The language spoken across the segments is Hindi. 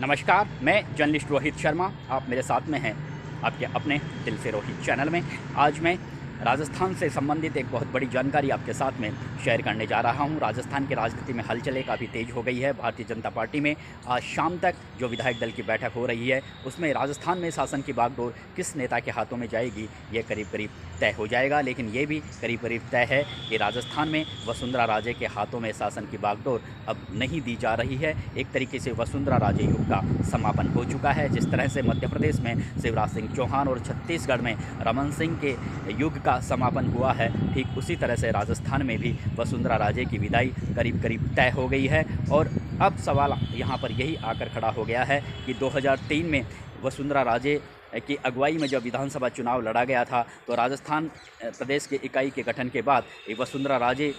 नमस्कार, मैं जर्नलिस्ट रोहित शर्मा। आप मेरे साथ में हैं आपके अपने दिल से रोहित चैनल में। आज मैं राजस्थान से संबंधित एक बहुत बड़ी जानकारी आपके साथ में शेयर करने जा रहा हूं। राजस्थान की राजनीति में हलचलें काफ़ी तेज़ हो गई है। भारतीय जनता पार्टी में आज शाम तक जो विधायक दल की बैठक हो रही है, उसमें राजस्थान में शासन की बागडोर किस नेता के हाथों में जाएगी, ये करीब करीब तय हो जाएगा। लेकिन ये भी करीब करीब तय है कि राजस्थान में वसुंधरा राजे के हाथों में शासन की बागडोर अब नहीं दी जा रही है। एक तरीके से वसुंधरा राजे युग का समापन हो चुका है। जिस तरह से मध्य प्रदेश में शिवराज सिंह चौहान और छत्तीसगढ़ में रमन सिंह के युग का समापन हुआ है, ठीक उसी तरह से राजस्थान में भी वसुंधरा राजे की विदाई करीब करीब तय हो गई है। और अब सवाल यहाँ पर यही आकर खड़ा हो गया है कि 2003 में वसुंधरा राजे की अगुवाई में जब विधानसभा चुनाव लड़ा गया था, तो राजस्थान प्रदेश के इकाई के गठन के बाद वसुंधरा राजे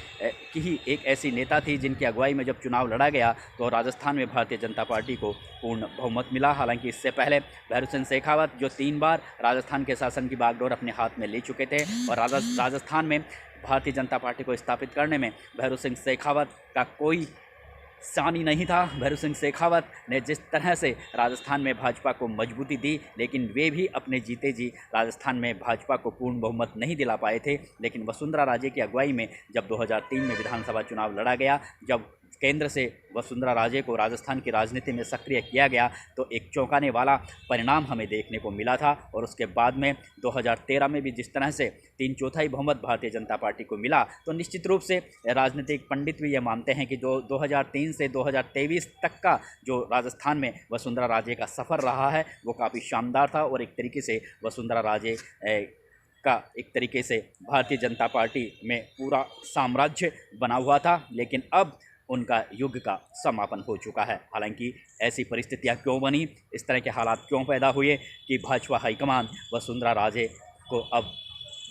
की ही एक ऐसी नेता थी जिनकी अगुवाई में जब चुनाव लड़ा गया तो राजस्थान में भारतीय जनता पार्टी को पूर्ण बहुमत मिला। हालांकि इससे पहले भैरू सिंह शेखावत जो 3 बार राजस्थान के शासन की बागडोर अपने हाथ में ले चुके थे, और राजस्थान में भारतीय जनता पार्टी को स्थापित करने में भैरू सिंह शेखावत का कोई सानी नहीं था। भैरू सिंह शेखावत ने जिस तरह से राजस्थान में भाजपा को मजबूती दी, लेकिन वे भी अपने जीते जी राजस्थान में भाजपा को पूर्ण बहुमत नहीं दिला पाए थे। लेकिन वसुंधरा राजे की अगुवाई में जब 2003 में विधानसभा चुनाव लड़ा गया, जब केंद्र से वसुंधरा राजे को राजस्थान की राजनीति में सक्रिय किया गया, तो एक चौंकाने वाला परिणाम हमें देखने को मिला था। और उसके बाद में 2013 में भी जिस तरह से 3/4 बहुमत भारतीय जनता पार्टी को मिला, तो निश्चित रूप से राजनीतिक पंडित भी ये मानते हैं कि जो 2003 से 2023 तक का जो राजस्थान में वसुंधरा राजे का सफ़र रहा है, वो काफ़ी शानदार था। और एक तरीके से वसुंधरा राजे का एक तरीके से भारतीय जनता पार्टी में पूरा साम्राज्य बना हुआ था। लेकिन अब उनका युग का समापन हो चुका है। हालांकि ऐसी परिस्थितियां क्यों बनी, इस तरह के हालात क्यों पैदा हुए कि भाजपा हाईकमान वसुंधरा राजे को अब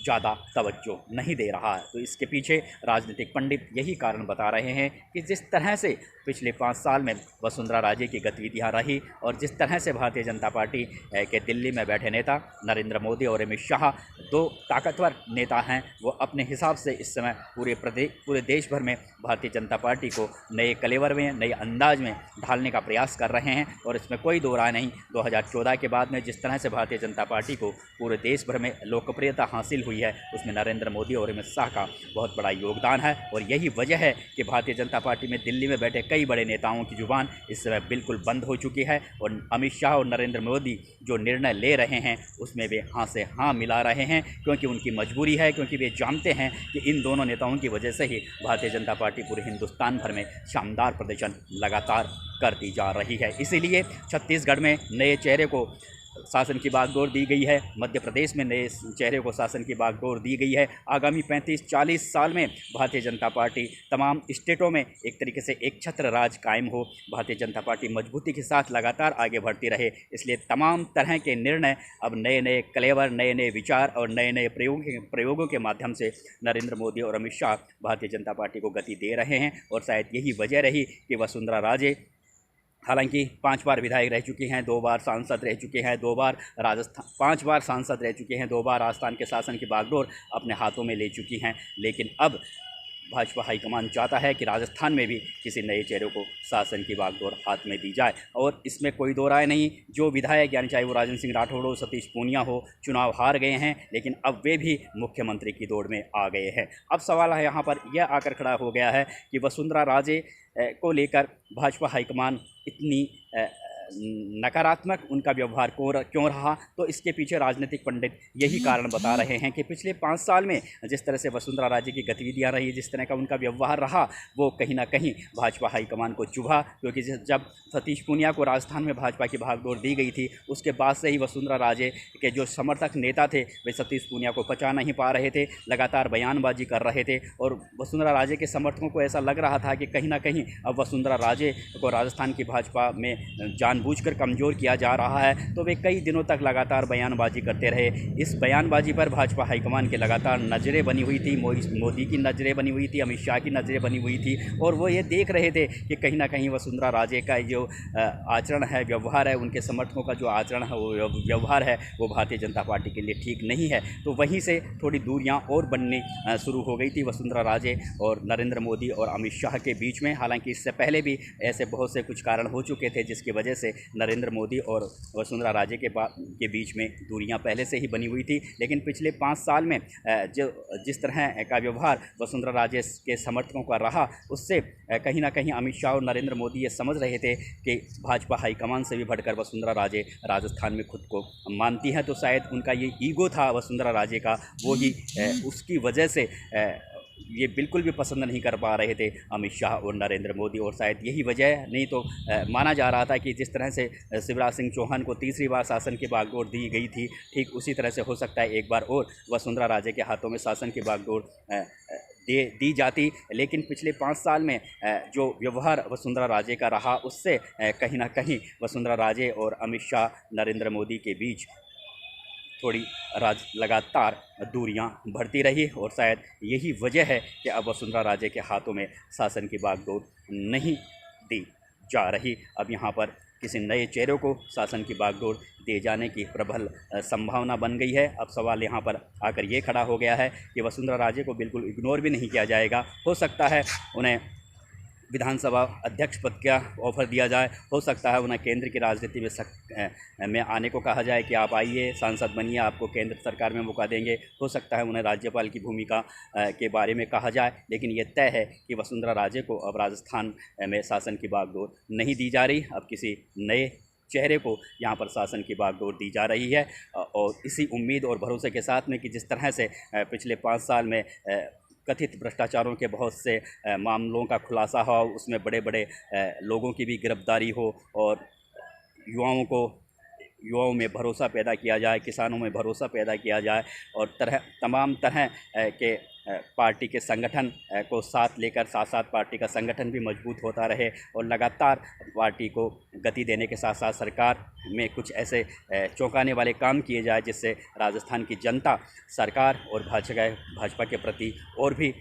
ज़्यादा तवज्जो नहीं दे रहा है, तो इसके पीछे राजनीतिक पंडित यही कारण बता रहे हैं कि जिस तरह से पिछले 5 साल में वसुंधरा राजे की गतिविधियां रही, और जिस तरह से भारतीय जनता पार्टी के दिल्ली में बैठे नेता नरेंद्र मोदी और अमित शाह 2 ताकतवर नेता हैं, वो अपने हिसाब से इस समय पूरे देश भर में भारतीय जनता पार्टी को नए कलेवर में, नए अंदाज में ढालने का प्रयास कर रहे हैं। और इसमें कोई दो राय नहीं, 2014 के बाद में जिस तरह से भारतीय जनता पार्टी को पूरे देश भर में लोकप्रियता हासिल हुई है, उसमें नरेंद्र मोदी और अमित शाह का बहुत बड़ा योगदान है। और यही वजह है कि भारतीय जनता पार्टी में दिल्ली में बैठे कई बड़े नेताओं की जुबान इस समय बिल्कुल बंद हो चुकी है। और अमित शाह और नरेंद्र मोदी जो निर्णय ले रहे हैं, उसमें वे हाँ से हाँ मिला रहे हैं, क्योंकि उनकी मजबूरी है, क्योंकि वे जानते हैं कि इन दोनों नेताओं की वजह से ही भारतीय जनता पार्टी पूरे हिंदुस्तान भर में शानदार प्रदर्शन लगातार करती जा रही है। इसीलिए छत्तीसगढ़ में नए चेहरे को शासन की बागडोर दी गई है, मध्य प्रदेश में नए चेहरे को शासन की बागडोर दी गई है। आगामी 35-40 साल में भारतीय जनता पार्टी तमाम स्टेटों में एक तरीके से एक छत्र राज कायम हो, भारतीय जनता पार्टी मजबूती के साथ लगातार आगे बढ़ती रहे। इसलिए तमाम तरह के निर्णय अब नए नए कलेवर, नए नए विचार और नए नए प्रयोगों के माध्यम से नरेंद्र मोदी और अमित शाह भारतीय जनता पार्टी को गति दे रहे हैं। और शायद यही वजह रही कि वसुंधरा राजे हालांकि 5 बार विधायक रह चुकी हैं, 2 बार सांसद रह चुके हैं, 2 बार राजस्थान 5 बार सांसद रह चुके हैं, 2 बार राजस्थान के शासन की बागडोर अपने हाथों में ले चुकी हैं। लेकिन अब भाजपा हाईकमान चाहता है कि राजस्थान में भी किसी नए चेहरे को शासन की बागडोर हाथ में दी जाए। और इसमें कोई दो राय नहीं, जो विधायक यानी चाहे वो राजेंद्र सिंह राठौड़ हो, सतीश पूनिया हो, चुनाव हार गए हैं, लेकिन अब वे भी मुख्यमंत्री की दौड़ में आ गए हैं। अब सवाल है यहाँ पर यह आकर खड़ा हो गया है कि वसुंधरा राजे को लेकर भाजपा हाईकमान इतनी नकारात्मक उनका व्यवहार क्यों रहा, तो इसके पीछे राजनीतिक पंडित यही कारण बता रहे हैं कि पिछले 5 साल में जिस तरह से वसुंधरा राजे की गतिविधियां रही, जिस तरह का उनका व्यवहार रहा, वो कहीं ना कहीं भाजपा हाईकमान को चुभा। क्योंकि जब सतीश पूनिया को राजस्थान में भाजपा की भागदौड़ दी गई थी, उसके बाद से ही वसुंधरा राजे के जो समर्थक नेता थे वे सतीश पूनिया को पचा नहीं पा रहे थे, लगातार बयानबाजी कर रहे थे। और वसुंधरा राजे के समर्थकों को ऐसा लग रहा था कि कहीं ना कहीं अब वसुंधरा राजे को राजस्थान की भाजपा में जानबूझकर कमज़ोर किया जा रहा है। तो वे कई दिनों तक लगातार बयानबाजी करते रहे। इस बयानबाजी पर भाजपा हाईकमान की लगातार नज़रें बनी हुई थी, मोदी की नज़रें बनी हुई थी, अमित शाह की नज़रें बनी हुई थी। और वो ये देख रहे थे कि कहीं ना कहीं वसुंधरा राजे का जो आचरण है, व्यवहार है, उनके समर्थकों का जो आचरण है, वो व्यवहार है, वो भारतीय जनता पार्टी के लिए ठीक नहीं है। तो वहीं से थोड़ी दूरियां और बनने शुरू हो गई थी वसुंधरा राजे और नरेंद्र मोदी और अमित शाह के बीच में। हालांकि इससे पहले भी ऐसे बहुत से कुछ कारण हो चुके थे जिसकी वजह से नरेंद्र मोदी और वसुंधरा राजे के बीच में दूरियां पहले से ही बनी हुई थी, लेकिन पिछले 5 साल में जिस तरह का व्यवहार वसुंधरा राजे के समर्थकों का रहा, उससे कहीं ना कहीं अमित शाह और नरेंद्र मोदी ये समझ रहे थे कि भाजपा हाईकमान से भी बढ़कर वसुंधरा राजे राजस्थान में खुद को मानती हैं। तो शायद उनका ये ईगो था वसुंधरा राजे का, वो ही उसकी वजह से ये बिल्कुल भी पसंद नहीं कर पा रहे थे अमित शाह और नरेंद्र मोदी। और शायद यही वजह, नहीं तो माना जा रहा था कि जिस तरह से शिवराज सिंह चौहान को तीसरी बार शासन की बागडोर दी गई थी, ठीक उसी तरह से हो सकता है एक बार और वसुंधरा राजे के हाथों में शासन की बागडोर दी जाती। लेकिन पिछले 5 साल में जो व्यवहार वसुंधरा राजे का रहा, उससे कहीं ना कहीं वसुंधरा राजे और अमित शाह नरेंद्र मोदी के बीच थोड़ी लगातार दूरियां बढ़ती रही। और शायद यही वजह है कि अब वसुंधरा राजे के हाथों में शासन की बागडोर नहीं दी जा रही। अब यहाँ पर किसी नए चेहरे को शासन की बागडोर दिए जाने की प्रबल संभावना बन गई है। अब सवाल यहाँ पर आकर ये खड़ा हो गया है कि वसुंधरा राजे को बिल्कुल इग्नोर भी नहीं किया जाएगा। हो सकता है उन्हें विधानसभा अध्यक्ष पद का ऑफर दिया जाए, हो सकता है उन्हें केंद्र की राजनीति में आने को कहा जाए कि आप आइए, सांसद बनिए, आपको केंद्र सरकार में मौका देंगे। हो सकता है उन्हें राज्यपाल की भूमिका के बारे में कहा जाए। लेकिन ये तय है कि वसुंधरा राजे को अब राजस्थान में शासन की बागडोर नहीं दी जा रही। अब किसी नए चेहरे को यहाँ पर शासन की बागडोर दी जा रही है। और इसी उम्मीद और भरोसे के साथ में कि जिस तरह से पिछले 5 साल में कथित भ्रष्टाचारों के बहुत से मामलों का खुलासा हो, उसमें बड़े बड़े लोगों की भी गिरफ्तारी हो और युवाओं में भरोसा पैदा किया जाए, किसानों में भरोसा पैदा किया जाए और तमाम तरह के पार्टी के संगठन को साथ लेकर साथ पार्टी का संगठन भी मजबूत होता रहे और लगातार पार्टी को गति देने के साथ साथ सरकार में कुछ ऐसे चौंकाने वाले काम किए जाए जिससे राजस्थान की जनता सरकार और भाजपा के प्रति और भी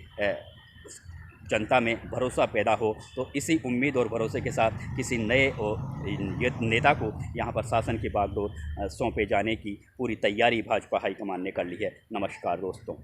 जनता में भरोसा पैदा हो। तो इसी उम्मीद और भरोसे के साथ किसी नए और नेता को यहाँ पर शासन की बागडोर सौंपे जाने की पूरी तैयारी भाजपा हाईकमान ने कर ली है। नमस्कार दोस्तों।